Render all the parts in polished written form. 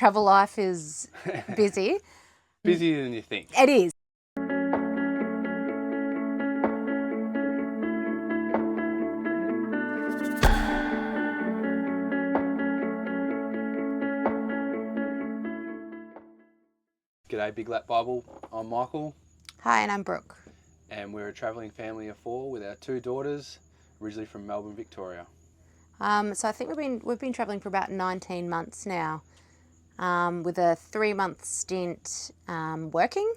travel life is busy. Busier than you think. It is. G'day Big Lap Bible, I'm Michael. Hi, and I'm Brooke. And we're a travelling family of 4 with our 2 daughters, originally from Melbourne, Victoria. So I think we've been travelling for about 19 months now, with a 3-month stint working.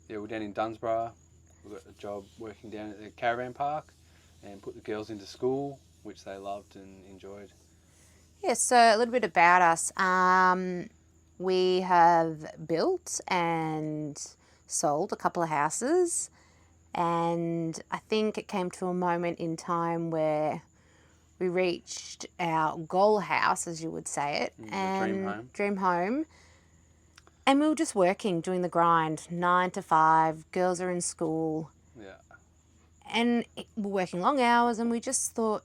Yeah, we're down in Dunsborough. We've got a job working down at the Caravan park and put the girls into school, which they loved and enjoyed. Yeah, so a little bit about us. We have built and sold a couple of houses, and I think it came to a moment in time where we reached our goal house, as you would say it, and dream home. And we were just working, doing the grind, 9 to 5. Girls are in school. Yeah. And we're working long hours, and we just thought,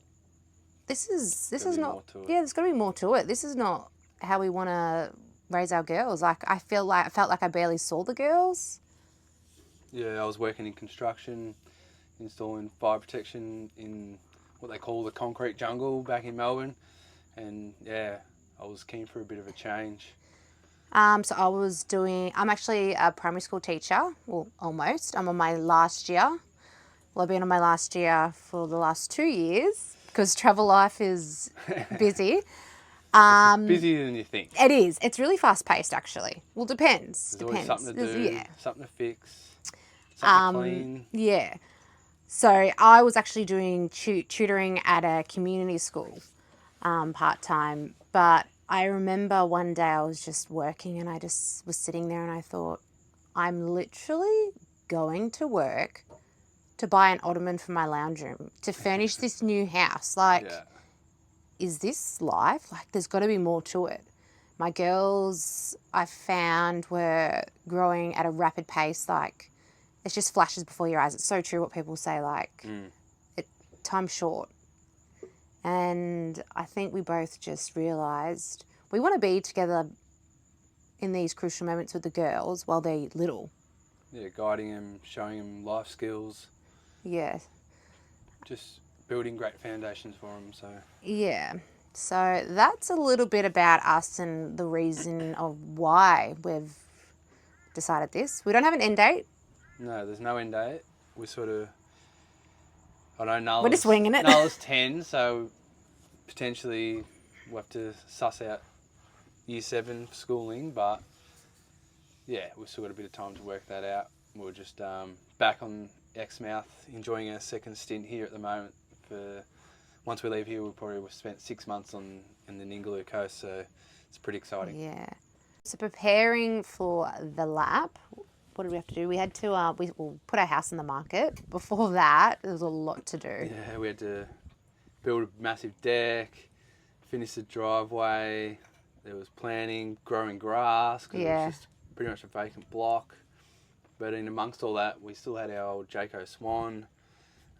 this is not. Yeah, there's got to be more to it. This is not how we want to raise our girls. I felt like I barely saw the girls. Yeah, I was working in construction, installing fire protection in what they call the concrete jungle back in Melbourne, and yeah, I was keen for a bit of a change. So I'm actually a primary school teacher, well, almost. I'm on my last year. Well, I've been on my last year for the last 2 years because travel life is busy. It's busier than you think. It is. It's really fast paced, actually. Well, depends. There's always something to do, something to fix, something to clean. Yeah. So I was actually doing tutoring at a community school part-time, but I remember one day I was just working and I just was sitting there and I thought, I'm literally going to work to buy an ottoman for my lounge room, to furnish this new house. Is this life? There's got to be more to it. My girls, I found, were growing at a rapid pace. It's just flashes before your eyes. It's so true what people say, time's short. And I think we both just realised we want to be together in these crucial moments with the girls while they're little. Yeah, guiding them, showing them life skills. Yeah. Just building great foundations for them, so. Yeah. So that's a little bit about us and the reason of why we've decided this. We don't have an end date. No, there's no end date. We're sort of, I know Nulla's, we're just winging it. Nulla's 10, so potentially we'll have to suss out year 7 schooling, but yeah, we've still got a bit of time to work that out. We're just back on Exmouth, enjoying our second stint here at the moment. Once we leave here, we've spent 6 months in the Ningaloo coast, so it's pretty exciting. Yeah. So preparing for the lap, what did we have to do? We had to we put our house on the market. Before that, there was a lot to do. Yeah, we had to build a massive deck, finish the driveway. There was planting, growing grass, because it was just pretty much a vacant block. But in amongst all that, we still had our old Jayco Swan.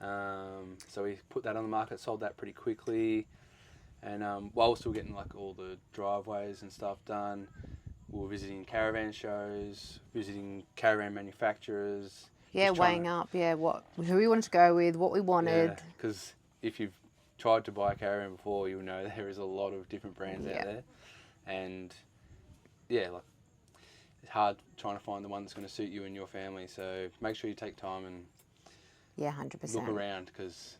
So we put that on the market, sold that pretty quickly. And while we're still getting all the driveways and stuff done, we were visiting caravan shows, visiting caravan manufacturers. Yeah, weighing up, who we wanted to go with, what we wanted. Yeah, because if you've tried to buy a caravan before, you'll know there is a lot of different brands out there. And yeah, it's hard trying to find the one that's going to suit you and your family. So make sure you take time and 100%. look around, because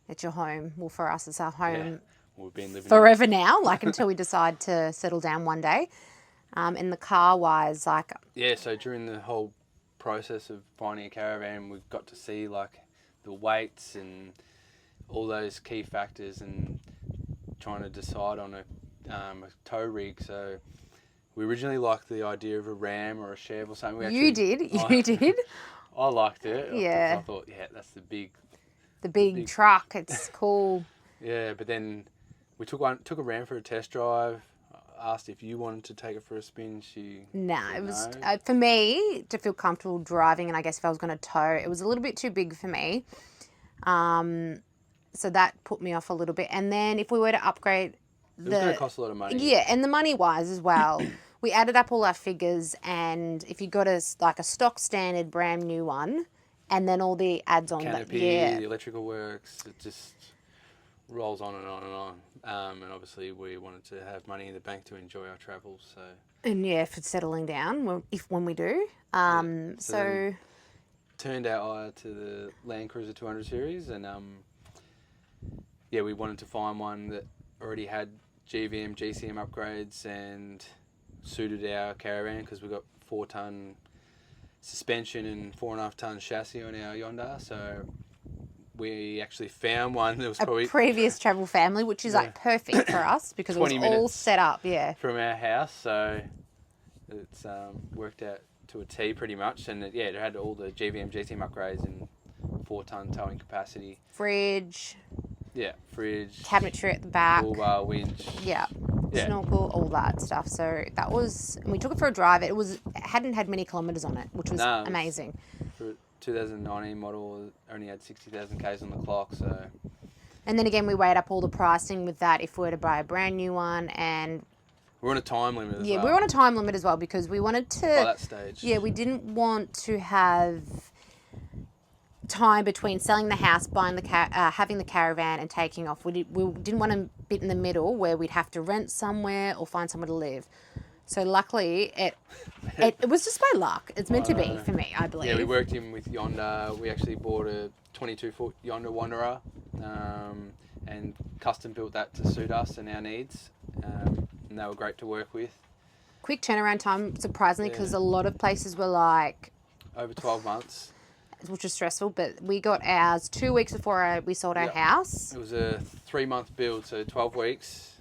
it's your home. Well, for us, it's our home. We've been living forever now, until we decide to settle down one day. In the car wise, so during the whole process of finding a caravan, we've got to see the weights and all those key factors, and trying to decide on a tow rig. So we originally liked the idea of a Ram or a Chev or something. You did. I liked it. Yeah. I thought, that's the big truck. It's cool. Yeah, but then we took a Ram for a test drive. I asked if you wanted to take it for a spin. It was for me to feel comfortable driving, and I guess if I was going to tow, it was a little bit too big for me. So that put me off a little bit. And then if we were to upgrade It was going to cost a lot of money. Yeah, and the money-wise as well. We added up all our figures, and if you got a stock standard brand new one, and then all the ads on Canopy, the electrical works, it just rolls on and on and on. And obviously we wanted to have money in the bank to enjoy our travels, so... And yeah, for settling down, when we do. So turned our eye to the LandCruiser 200 series, and we wanted to find one that already had GVM, GCM upgrades and suited our Caravan, because we've got 4-ton suspension and 4.5-ton chassis on our Yonder. So we actually found one that was probably... a previous travel family, which is like perfect for us because it was all set up, from our house. So it's worked out to a T pretty much. And it had all the GVM, GCM upgrades and 4-ton towing capacity. Fridge. Yeah, fridge. Cabinetry at the back. Bull bar, winch. Yeah. Snorkel, all that stuff. So that was... And we took it for a drive. It hadn't had many kilometres on it, which was amazing. For a 2019 model, it only had 60,000 Ks on the clock, so... And then again, we weighed up all the pricing with that if we were to buy a brand new one, and... We're on a time limit as well. Yeah, we were on a time limit as well because we wanted to... By that stage. Yeah, we didn't want to have time between selling the house, buying the having the Caravan and taking off. We didn't want a bit in the middle where we'd have to rent somewhere or find somewhere to live. So luckily, it was just by luck. It's meant to be for me, I believe. Yeah, we worked in with Yonder. We actually bought a 22-foot Yonder Wanderer and custom built that to suit us and our needs. And they were great to work with. Quick turnaround time, surprisingly, because a lot of places were like... Over 12 months. Which was stressful, but we got ours 2 weeks before we sold our house. It was a 3-month build, so 12 weeks,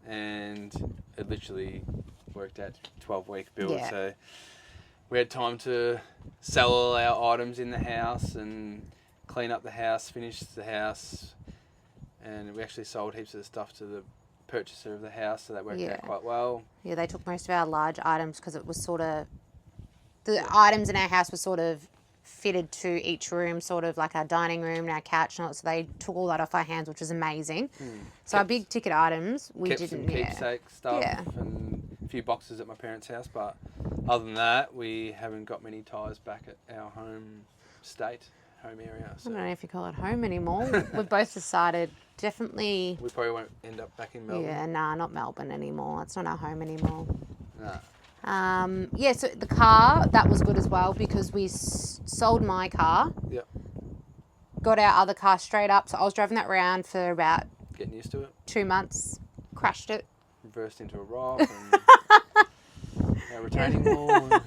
and it literally worked out 12-week build. Yeah. So we had time to sell all our items in the house and clean up the house, finish the house, and we actually sold heaps of the stuff to the purchaser of the house, so that worked out quite well. Yeah, they took most of our large items because it was sort of... The items in our house were sort of fitted to each room, sort of like our dining room and our couch and all, so they took all that off our hands, which was amazing. So our big ticket items, we kept didn't... some keepsake stuff and a few boxes at my parents' house, but other than that, we haven't got many ties back at our home area. So. I don't know if you call it home anymore. We've both decided definitely... We probably won't end up back in Melbourne. Yeah, nah, not Melbourne anymore. It's not our home anymore. Nah. So the car, that was good as well because we sold my car. Yep. Got our other car straight up. So I was driving that around for about... Getting used to it. 2 months. Crashed it. Reversed into a rock and a retaining wall.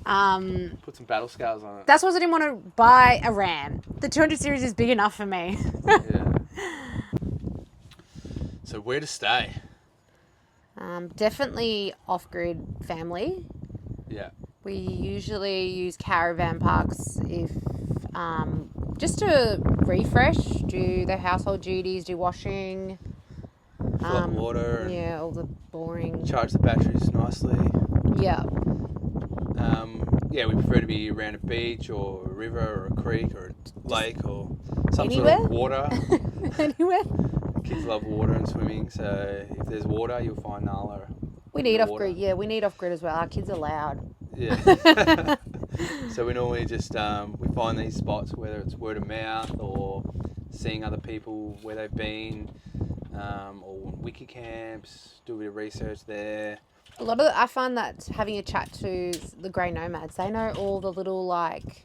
And put some battle scars on it. That's why I didn't want to buy a Ram. The 200 series is big enough for me. Yeah. So where to stay? Definitely off-grid family. Yeah. We usually use caravan parks if just to refresh, do the household duties, do washing. Fill up water. Yeah, all the boring. Charge the batteries nicely. Yeah. We prefer to be around a beach or a river or a creek or a lake or some Anywhere? sort of water. Anywhere. Kids love water and swimming, so if there's water, you'll find Nala. We need off-grid. Yeah, we need off-grid as well. Our kids are loud. Yeah. So we normally just we find these spots, whether it's word of mouth or seeing other people where they've been, or WikiCamps, do a bit of research there. I find that having a chat to the grey nomads, they know all the little like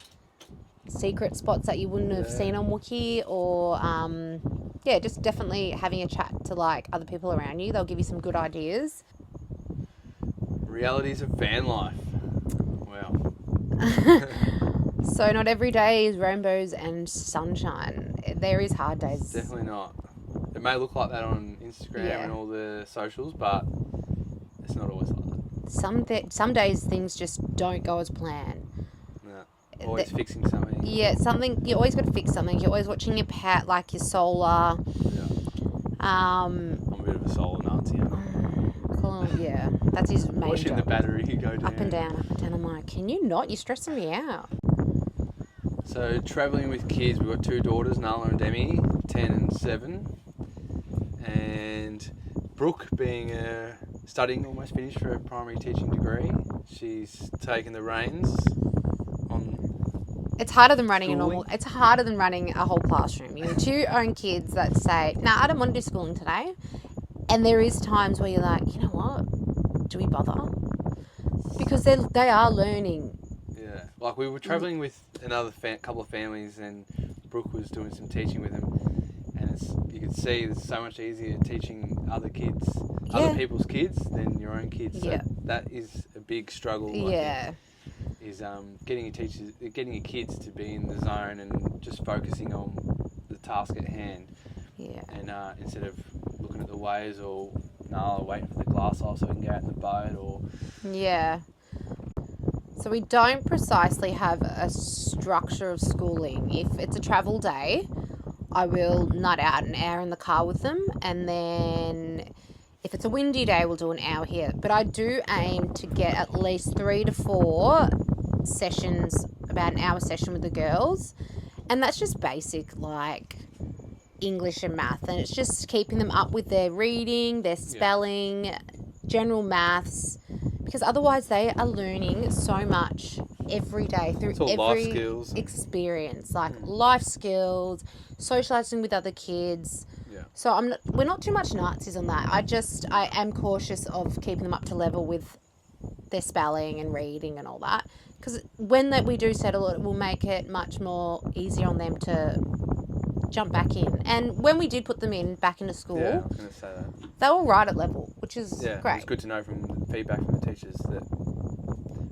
secret spots that you wouldn't have seen on Wiki, or just definitely having a chat to like other people around you. They'll give you some good ideas. Realities of van life. Wow. So not every day is rainbows and sunshine. There is hard days. Definitely not. It may look like that on Instagram and all the socials, but it's not always like that. Some days things just don't go as planned. No. Always fixing something. Yeah, you always got to fix something. You're always watching your pet, like your solar. Yeah. I'm a bit of a solar Nazi. Yeah, that's his main Watching job. the battery go down. Up and down. I'm like, can you not? You're stressing me out. So travelling with kids, we've got 2 daughters, Nala and Demi, 10 and 7. And Brooke being studying, almost finished for a primary teaching degree. She's taken the reins on. It's harder than running schooling. It's harder than running a whole classroom. You know, to your own kids that say, "Nah, I don't want to do schooling today," and there is times where you're like, you know what? Do we bother? Because they are learning. Yeah, like we were travelling with another couple of families, and Brooke was doing some teaching with them, and you could see it's so much easier teaching other people's kids than your own kids. So that is a big struggle. Yeah. Is getting your kids to be in the zone and just focusing on the task at hand. Yeah. And instead of looking at the waves or waiting for the glass off so we can go out in the boat or. Yeah. So we don't precisely have a structure of schooling. If it's a travel day, I will nut out an hour in the car with them, and then if it's a windy day, we'll do an hour here. But I do aim to get at least 3 to 4 sessions, about an hour session with the girls, and that's just basic like English and math, and it's just keeping them up with their reading, their spelling, general maths, because otherwise they are learning so much every day through every life skills experience, like life skills, socializing with other kids. Yeah. So we're not too much Nazis on that. I am cautious of keeping them up to level with their spelling and reading and all that, because when we do settle it will make it much more easier on them to jump back in. And when we did put them back into school, I was going to say that. they were right at level, which is great. It's good to know from the feedback from the teachers that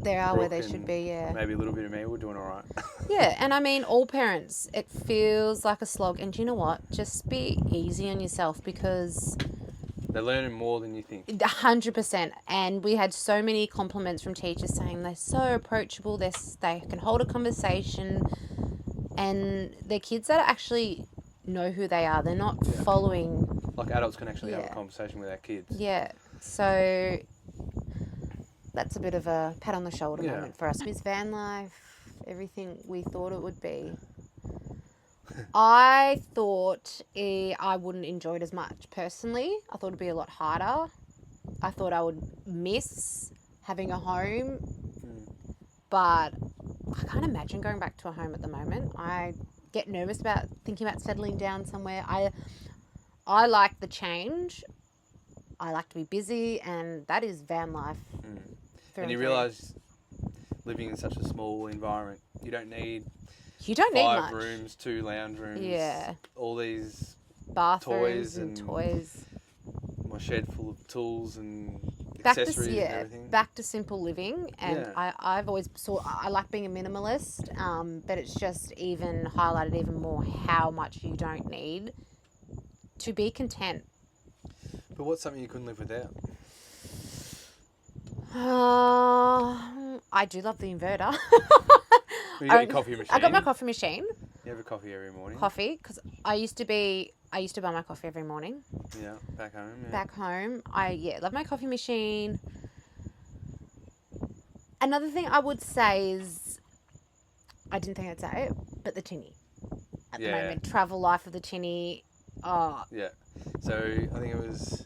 they are where they should be, maybe a little bit of me, we're doing all right. Yeah, and I mean, all parents, it feels like a slog. And do you know what? Just be easy on yourself, because they're learning more than you think. 100%. And we had so many compliments from teachers saying they're so approachable, they can hold a conversation, and they're kids that actually know who they are. They're not following. Like adults can actually have a conversation with our kids. Yeah. So that's a bit of a pat on the shoulder moment for us. It's van life, everything we thought it would be. I thought I wouldn't enjoy it as much personally. I thought it'd be a lot harder. I thought I would miss having a home, but I can't imagine going back to a home at the moment. I get nervous about thinking about settling down somewhere. I like the change. I like to be busy, and that is van life. And you realise living in such a small environment, you don't need much. 5 rooms, 2 lounge rooms, all these bathrooms and toys. My shed full of tools and accessories and everything. Back to simple living. And I've always I like being a minimalist, but it's just even highlighted even more how much you don't need to be content. But what's something you couldn't live without? I do love the inverter. You got your coffee machine. I got my coffee machine. You have a coffee every morning. Coffee, because I used to buy my coffee every morning. Yeah, back home. Yeah. Back home, I love my coffee machine. Another thing I would say is, I didn't think I'd say it, but the tinny. At the moment, travel life of the tinny. Oh. Yeah. So I think it was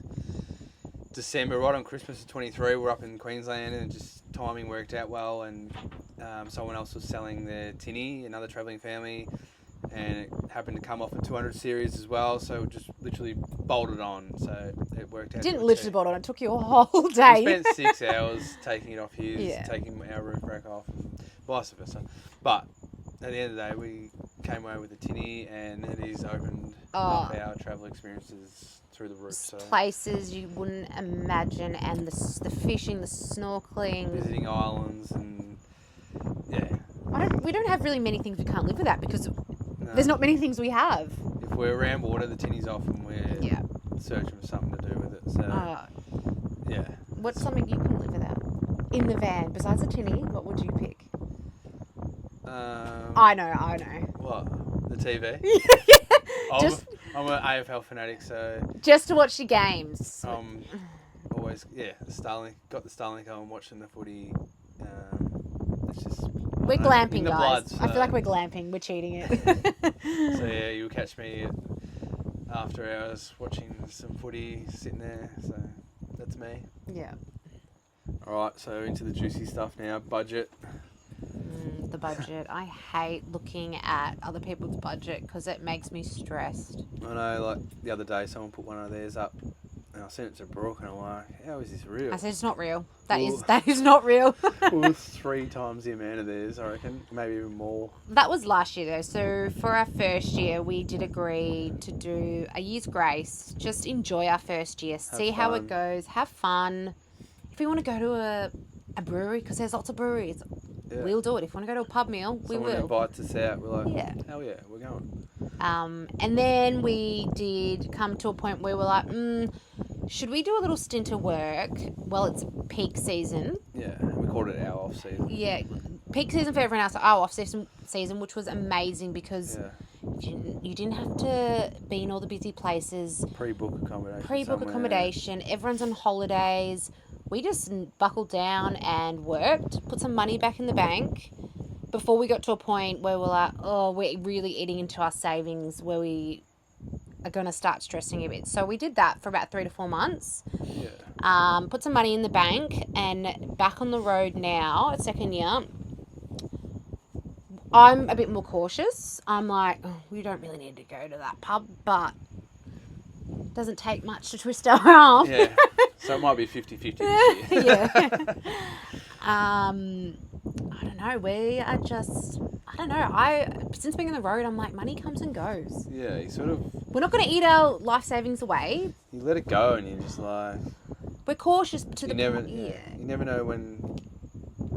December, right on Christmas of 23. We're up in Queensland, and just timing worked out well. And someone else was selling their tinny, another travelling family, and it happened to come off a 200 series as well. So it just literally bolted on. So it worked out. It didn't literally bolt on. It took you a whole day. We spent 6 hours taking it off his, taking our roof rack off, and vice versa. But at the end of the day, we came away with a tinny, and it has opened up our travel experiences through the roof. So places you wouldn't imagine, and the fishing, the snorkeling, visiting islands, and we don't have really many things we can't live without, because there's not many things we have. If we're around water, the tinny's off, and we're searching for something to do with it. So What's something you couldn't live without in the van besides the tinny? What would you pick? I know. What? The TV? I'm an AFL fanatic, so just to watch the games. Always, Starlink. Got the Starlink on, watching the footy. It's just we're glamping, guys. Blood, so. I feel like we're glamping. We're cheating it. So you'll catch me after hours watching some footy, sitting there. So that's me. Yeah. All right, so into the juicy stuff now. Budget. The budget. I hate looking at other people's budget because it makes me stressed. I know, like the other day, someone put one of theirs up, and I sent it to Brooke, and I'm like, "How is this real?" I said it's not real. That is not real. It was 3 times the amount of theirs, I reckon, maybe even more. That was last year though. So for our first year, we did agree to do a year's grace. Just enjoy our first year, see how it goes, have fun. If we want to go to a brewery, because there's lots of breweries, we'll do it. If we want to go to a pub meal, we will. Someone invites us out, we're like, hell yeah, we're going. And then we did come to a point where we're like, should we do a little stint of work? Well, it's peak season. Yeah, we called it our off season. Yeah, peak season for everyone else, our off season, which was amazing because you didn't have to be in all the busy places. Pre-book accommodation. Everyone's on holidays. We just buckled down and worked, put some money back in the bank before we got to a point where we're like, oh, we're really eating into our savings where we are going to start stressing a bit. So we did that for about 3 to 4 months. Yeah. Put some money in the bank and back on the road now, second year. I'm a bit more cautious. I'm like, we don't really need to go to that pub, but it doesn't take much to twist our arm. Yeah. So it might be 50-50 this year. Yeah. I don't know. We are just, I don't know. Since being on the road, I'm like, money comes and goes. Yeah, you sort of... We're not going to eat our life savings away. You let it go and you're just like... We're cautious to the point. You never know when...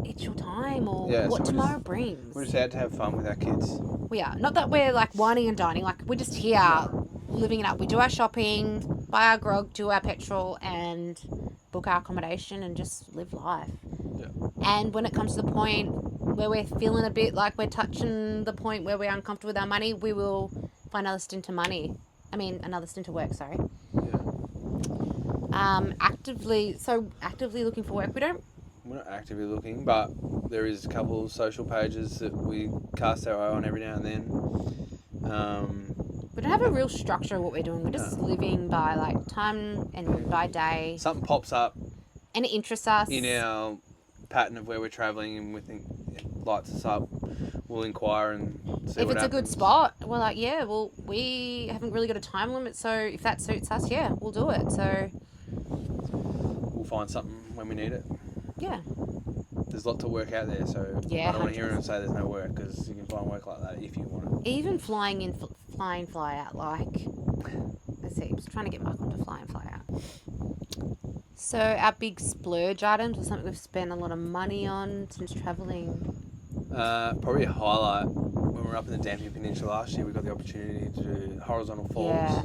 It's your time or so what tomorrow brings. We're just out to have fun with our kids. We are. Not that we're like whining and dining. Like we're just here living it up. We do our shopping, buy our grog, do our petrol and book our accommodation and just live life. Yeah. And when it comes to the point where we're feeling a bit like we're touching the point where we're uncomfortable with our money, we will find another stint of work, sorry. Yeah. Actively looking for work. We're not actively looking, but there is a couple of social pages that we cast our eye on every now and then. We don't have a real structure of what we're doing. We're just living by like time and by day. Something pops up. And it interests us. In our pattern of where we're travelling and we think it lights us up, we'll inquire and see what happens. If it's a good spot, we're like, we haven't really got a time limit, so if that suits us, we'll do it. So we'll find something when we need it. Yeah. There's lots of work out there, so I don't want to hear anyone say there's no work because you can find work like that if you want it. Even flying in, fly out, like, let's see, I was trying to get Michael to fly in, fly out. So our big splurge items or something we've spent a lot of money on since travelling. Probably a highlight when we were up in the Dampier Peninsula last year. We got the opportunity to do horizontal falls. Yeah.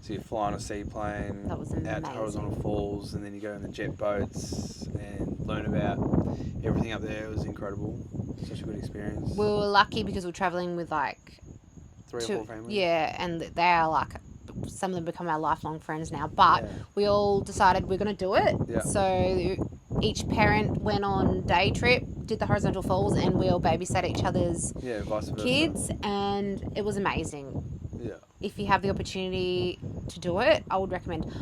So you fly on a seaplane That was amazing. out to horizontal falls, and then you go in the jet boats and learn about everything up there. It was incredible. Such a good experience. We were lucky because we were travelling with like 3 or 4 families. Yeah, and they are like, some of them become our lifelong friends now. But we all decided we're going to do it. Yeah. So each parent went on day trip, did the horizontal falls, and we all babysat each other's vice versa. kids, and it was amazing. Yeah. If you have the opportunity to do it, I would recommend.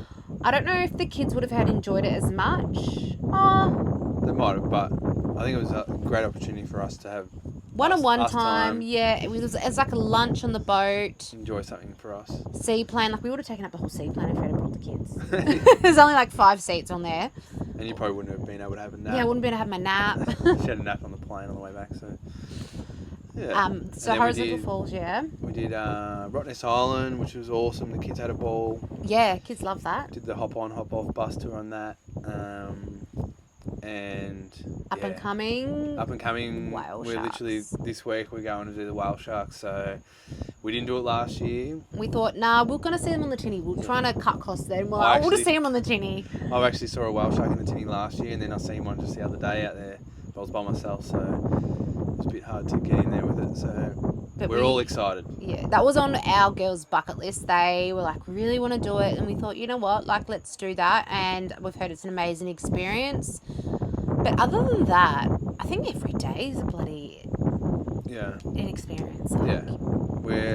I don't know if the kids would have had enjoyed it as much. They might have, but I think it was a great opportunity for us to have one-on-one time. Yeah, it was like a lunch on the boat. Enjoy something for us. Seaplane, like we would have taken up the whole seaplane if we had brought the kids. There's only like 5 seats on there. And you probably wouldn't have been able to have a nap. Yeah, I wouldn't be able to have my nap. She had a nap on the plane on the way back, so... Yeah. So horizontal falls, We did Rottnest Island, which was awesome. The kids had a ball. Yeah, kids love that. Did the hop on, hop off bus tour on that. And up and coming. Whale we're sharks. Literally this week we're going to do the whale sharks. So we didn't do it last year. We thought, we're going to see them on the tinny. We're trying to cut costs then. We'll just see them on the tinny. I actually saw a whale shark in the tinny last year, and then I seen one just the other day out there. But I was by myself, so it was a bit hard to get in there with it. So we're all excited. Yeah, that was on our girls' bucket list. They were like, really want to do it, and we thought, you know what, like, let's do that. And we've heard it's an amazing experience. But other than that, I think every day is a bloody an experience. Like,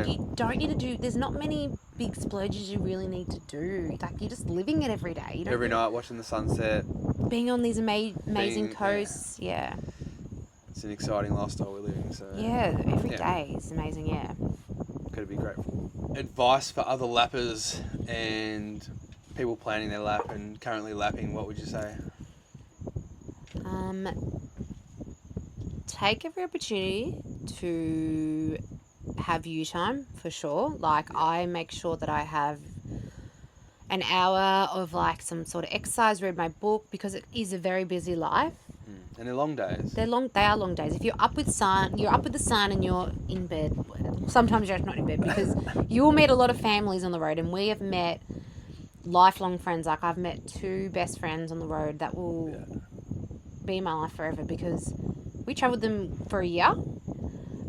you don't need to do. There's not many big splurges you really need to do. Like, you're just living it every day. You don't Every night watching the sunset. being on these amazing coasts. Yeah. It's an exciting lifestyle we're living. So Yeah, every day is amazing. Yeah. Got to be grateful. Advice for other lappers and people planning their lap and currently lapping, what would you say? Take every opportunity to have you time, for sure. Like, I make sure that I have an hour of like some sort of exercise, read my book, because it is a very busy life. And they're long days. They are long days. If you're up with the sun and you're in bed. Sometimes you're not in bed, because you will meet a lot of families on the road, and we have met lifelong friends. Like, I've met 2 best friends on the road that will be in my life forever, because we traveled them for a year.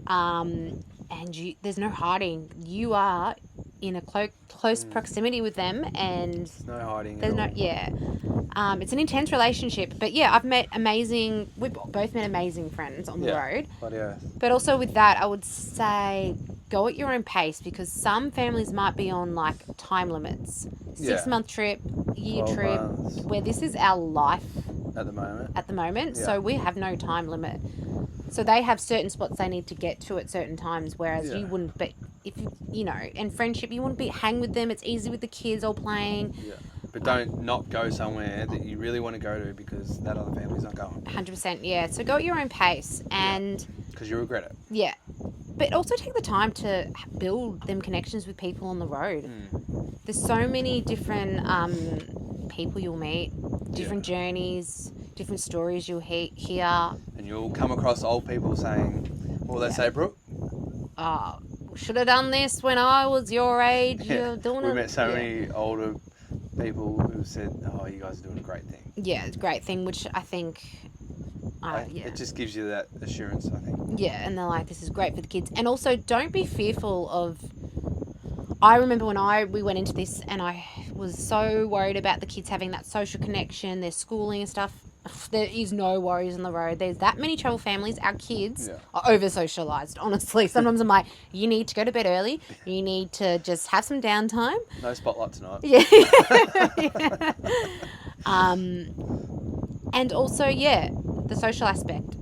And there's no hiding. You are in a close proximity with them, and There's no hiding. there's no it's an intense relationship. But yeah, we've both met amazing friends on the road. Bloody oath. But also with that, I would say go at your own pace, because some families might be on like time limits. 6-month trip, year 12 trip, months. where this is our life At the moment. so we have no time limit. So they have certain spots they need to get to at certain times, whereas you wouldn't. But if you know, and friendship, you wouldn't hang with them. It's easy with the kids all playing. Yeah. But don't not go somewhere that you really want to go to because that other family's not going. 100%, yeah. So go at your own pace, and Because you regret it. yeah. But also take the time to build them connections with people on the road. There's so many different people you'll meet, different journeys, different stories you'll hear. And you'll come across old people saying, what will they say, Brooke? Oh, should have done this when I was your age. You're doing We it. met so many older people who said, oh, you guys are doing a great thing. Yeah, it's a great thing, which I think... It just gives you that assurance, I think. Yeah, and they're like, this is great for the kids. And also, don't be fearful of... I remember when we went into this, and I was so worried about the kids having that social connection, their schooling and stuff. There is no worries on the road. There's that many travel families. Our kids are over-socialised, honestly. Sometimes I'm like, you need to go to bed early. You need to just have some downtime. No spotlight tonight. Yeah. And also, the social aspect.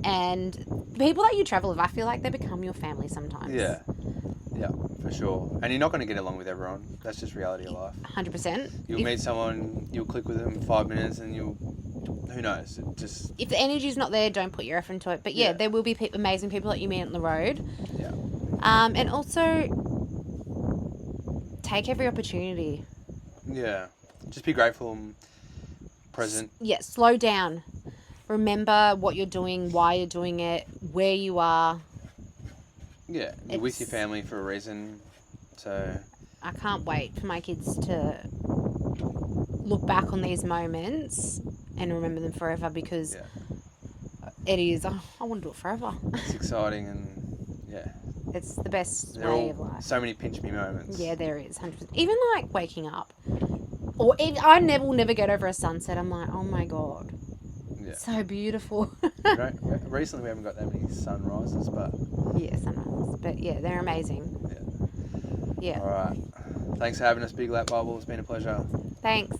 And the people that you travel with, I feel like they become your family sometimes. Yeah, for sure. And you're not going to get along with everyone. That's just reality of life. 100%. You'll meet someone, you'll click with them in 5 minutes, and who knows? If the energy's not there, don't put your effort into it. But there will be amazing people that you meet on the road. Yeah. And also, take every opportunity. Yeah. Just be grateful and present. Yeah, slow down. Remember what you're doing, why you're doing it, where you are. Yeah, you're with your family for a reason. So I can't wait for my kids to look back on these moments and remember them forever, because it is. I want to do it forever. It's exciting, and it's the best They're way all of life. so many pinch me moments. Yeah, there is 100%. Even like waking up, or I will never get over a sunset. I'm like, oh my god, so beautiful. Right. Recently, we haven't got that many sunrises, but sunrises. But they're amazing. Yeah. All right. Thanks for having us, Big Lap Bubble. It's been a pleasure. Thanks.